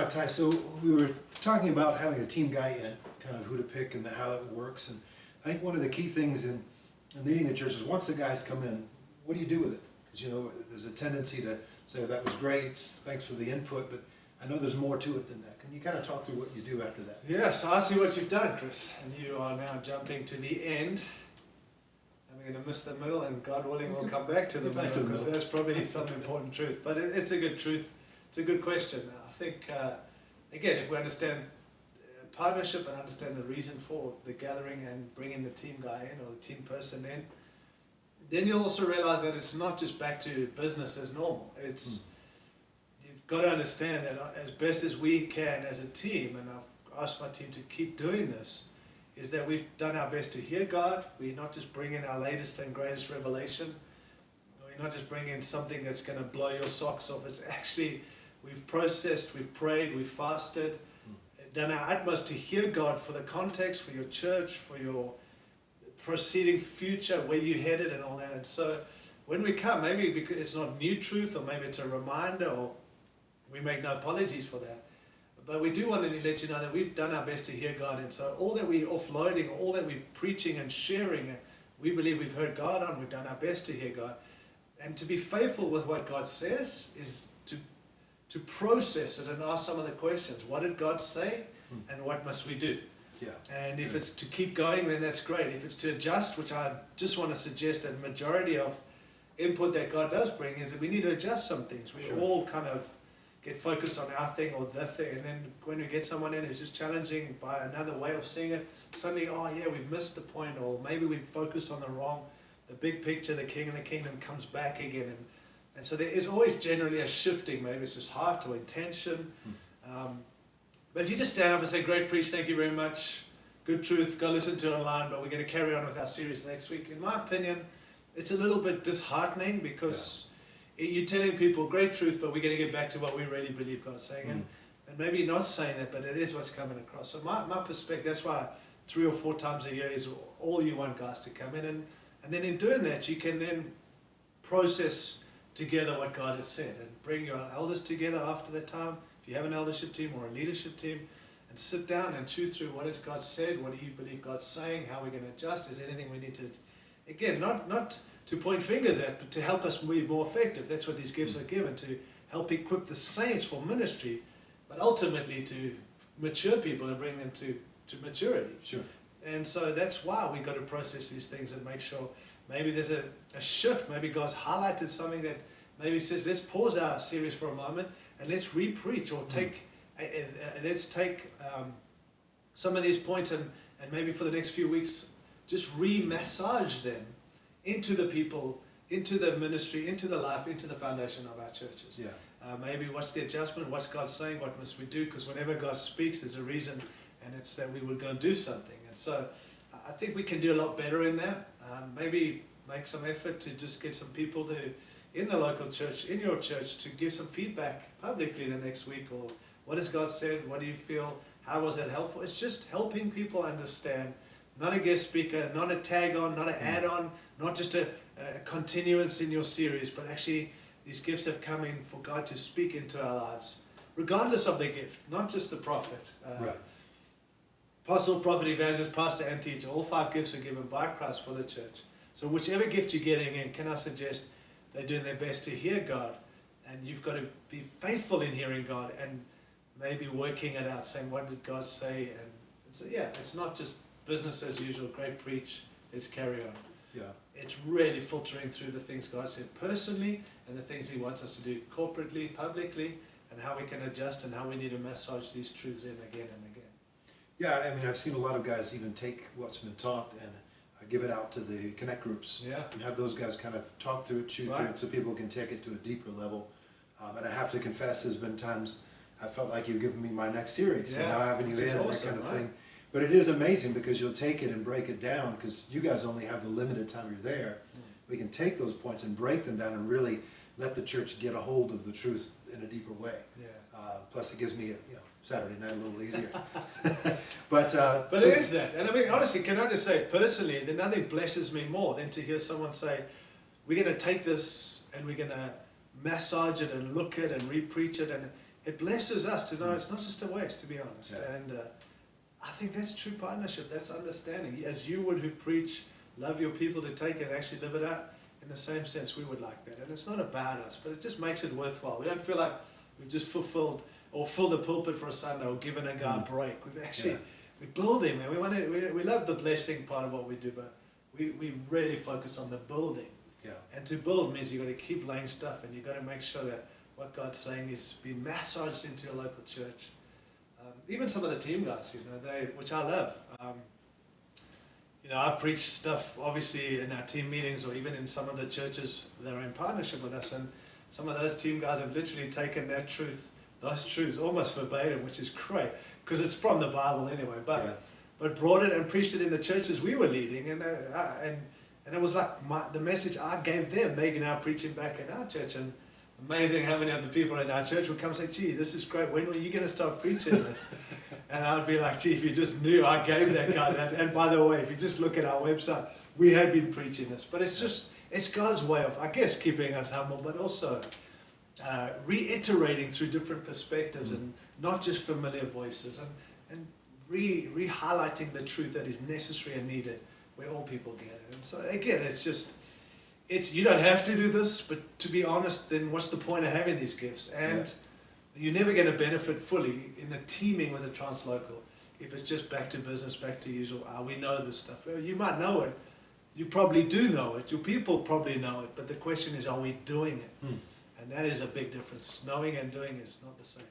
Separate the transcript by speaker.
Speaker 1: right, Ty, so we were talking about having a team guy in, kind of who to pick and how it works. And I think one of the key things in leading the church is once the guys come in, what do you do with it? Because, you know, there's a tendency to say, that was great, thanks for the input, but I know there's more to it than that. Can you kind of talk through what you do after that?
Speaker 2: Yeah, so I see what you've done, Chris. And you are now jumping to the end. And we're going to miss the middle, and God willing, we'll come back to the middle, because that's probably some important truth. But it's a good truth. It's a good question. I think, again, if we understand partnership and understand the reason for the gathering and bringing the team guy in or the team person in, then you'll also realize that it's not just back to business as normal. It's you've got to understand that as best as we can as a team, and I've asked my team to keep doing this, is that we've done our best to hear God. We're not just bringing our latest and greatest revelation. We're not just bringing something that's going to blow your socks off. It's actually, we've processed, we've prayed, we've fasted, done our utmost to hear God for the context, for your church, for your proceeding future, where you headed and all that. And so when we come, maybe because it's not new truth, or maybe it's a reminder, or we make no apologies for that. But we do want to let you know that we've done our best to hear God. And so all that we're offloading, all that we're preaching and sharing, we believe we've heard God on, we've done our best to hear God. And to be faithful with what God says is to process it and ask some of the questions. What did God say? And what must we do?
Speaker 1: Yeah.
Speaker 2: And if it's to keep going, then that's great. If it's to adjust, which I just want to suggest that the majority of input that God does bring is that we need to adjust some things. We all kind of get focused on our thing or the thing, and then when we get someone in who's just challenging by another way of seeing it, suddenly, oh yeah, we've missed the point, or maybe we've focused on the big picture, the king and the kingdom comes back again. And so there is always generally a shifting, maybe it's just heart or intention. But if you just stand up and say, great preach, thank you very much, good truth, go listen to it online, but we're going to carry on with our series next week. In my opinion, it's a little bit disheartening, because you're telling people great truth, but we're going to get back to what we really believe God's saying. And maybe not saying that, but it is what's coming across. So my perspective, that's why 3 or 4 times a year is all you want guys to come in. And then in doing that, you can then process together what God has said, and bring your elders together after that time, if you have an eldership team or a leadership team, and sit down and chew through what has God said, what do you believe God's saying, how are we going to adjust, is there anything we need to, again, not to point fingers at, but to help us be more effective. That's what these gifts are given, to help equip the saints for ministry, but ultimately to mature people and bring them to maturity.
Speaker 1: Sure.
Speaker 2: And so that's why we've got to process these things and make sure maybe there's a shift, maybe God's highlighted something that maybe says, let's pause our series for a moment and let's re-preach, or let's take some of these points and maybe for the next few weeks just re-massage them into the people, into the ministry, into the life, into the foundation of our churches.
Speaker 1: Yeah.
Speaker 2: Maybe what's the adjustment, what's God saying, what must we do? Because whenever God speaks, there's a reason, and it's that we would go and do something. And so I think we can do a lot better in that. Maybe make some effort to just get some people in the local church, in your church, to give some feedback publicly the next week, or what has God said, what do you feel, how was that helpful? It's just helping people understand, not a guest speaker, not a tag on, not an add on, not just a continuance in your series, but actually these gifts have come in for God to speak into our lives, regardless of the gift, not just the prophet.
Speaker 1: Right.
Speaker 2: Apostle, prophet, evangelist, pastor, and teacher, all 5 gifts are given by Christ for the church. So whichever gift you're getting in, can I suggest they're doing their best to hear God, and you've got to be faithful in hearing God and maybe working it out, saying, what did God say? And so, yeah, it's not just business as usual, great preach, let's carry on.
Speaker 1: Yeah.
Speaker 2: It's really filtering through the things God said personally and the things He wants us to do corporately, publicly, and how we can adjust and how we need to massage these truths in again and again.
Speaker 1: Yeah, I mean, I've seen a lot of guys even take what's been taught and give it out to the connect groups, and have those guys kind of talk through it, chew through it, so people can take it to a deeper level. And I have to confess, there's been times I felt like you've given me my next series, and now having you in and that kind of thing. But it is amazing, because you'll take it and break it down, because you guys only have the limited time you're there. We can take those points and break them down and really let the church get a hold of the truth in a deeper way. Plus it gives me a Saturday night a little easier. But
Speaker 2: it is that. And I mean, honestly, can I just say, personally, that nothing blesses me more than to hear someone say, we're going to take this and we're going to massage it and look it and re-preach it. And it blesses us to know it's not just a waste, to be honest.
Speaker 1: Yeah.
Speaker 2: And I think that's true partnership, that's understanding. As you would who preach, love your people to take it and actually live it out, in the same sense we would like that. And it's not about us, but it just makes it worthwhile. We don't feel like we've just fulfilled or filled a pulpit for a Sunday or given a guy a break. We've actually, we build him, and we love the blessing part of what we do, but we really focus on the building.
Speaker 1: Yeah.
Speaker 2: And to build means you've got to keep laying stuff, and you've got to make sure that what God's saying is being massaged into your local church. Even some of the team guys, which I love. I've preached stuff obviously in our team meetings or even in some of the churches that are in partnership with us, and some of those team guys have literally taken those truths almost verbatim, which is great because it's from the Bible anyway. But brought it and preached it in the churches we were leading, and it was like the message I gave them, they're now preaching back in our church. And amazing how many of the people in our church would come and say, gee, this is great, when are you going to start preaching this? And I'd be like, gee, if you just knew I gave that guy that. And by the way, if you just look at our website, we had been preaching this. But it's God's way of, I guess, keeping us humble, but also reiterating through different perspectives and not just familiar voices, and re-highlighting the truth that is necessary and needed where all people get it. And so again, you don't have to do this, but to be honest, then what's the point of having these gifts? And you're never going to benefit fully in the teaming with a translocal if it's just back to business, back to usual. We know this stuff. Well, you might know it. You probably do know it. Your people probably know it. But the question is, are we doing it? And that is a big difference. Knowing and doing is not the same.